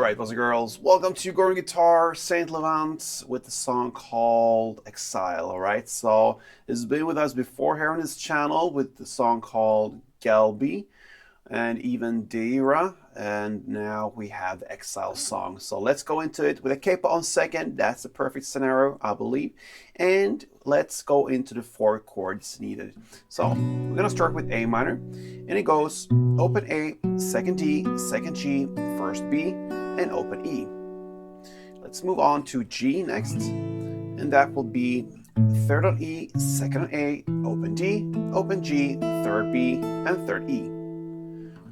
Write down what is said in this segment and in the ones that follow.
Alright, boys and girls, welcome to Golden Guitar Saint Levant with the song called Exile. Alright, so this has been with us before here on this channel with the song called Galbi and even Deira, and now we have the Exile song. So let's go into it with a capo on second. That's the perfect scenario, I believe. And let's go into the 4 chords needed. So we're gonna start with A minor, and it goes open A, second D, second G, first B, and open E. Let's move on to G next, and that will be third on E, second on A, open D, open G, third B, and third E.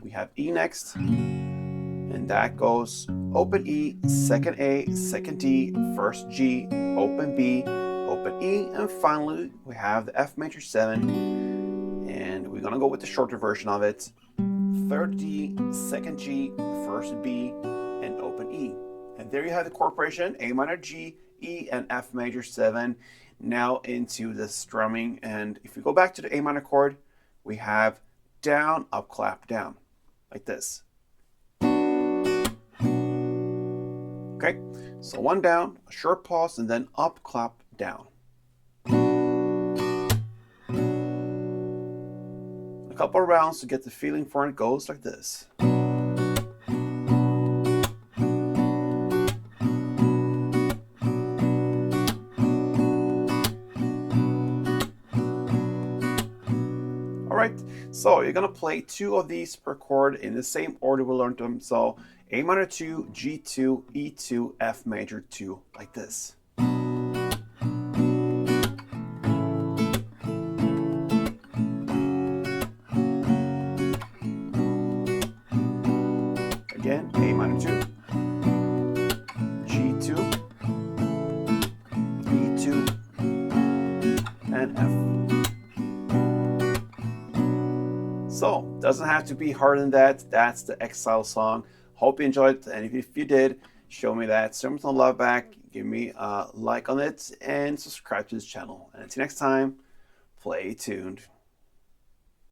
We have E next, and that goes open E, second A, second D, first G, open B, open E, and finally we have the F major 7, and we're gonna go with the shorter version of it. Third D, second G, first B, and open E. And there you have the chord progression: A minor, G, E, and F major 7. Now into the strumming, and if we go back to the A minor chord, we have down, up, clap, down, like this. Okay, so one down, a short pause, and then up, clap, down. A couple of rounds to get the feeling for it. It goes like this. Alright, so you're gonna play 2 of these per chord in the same order we learned them. So A minor 2, G2, E2, F major 2, like this. Again, A minor 2, G2, E2, and F. So, doesn't have to be harder than that. That's the Exile song. Hope you enjoyed, and if you did, show me that. Send me some love back, give me a like on it, and subscribe to this channel. And until next time, play tuned.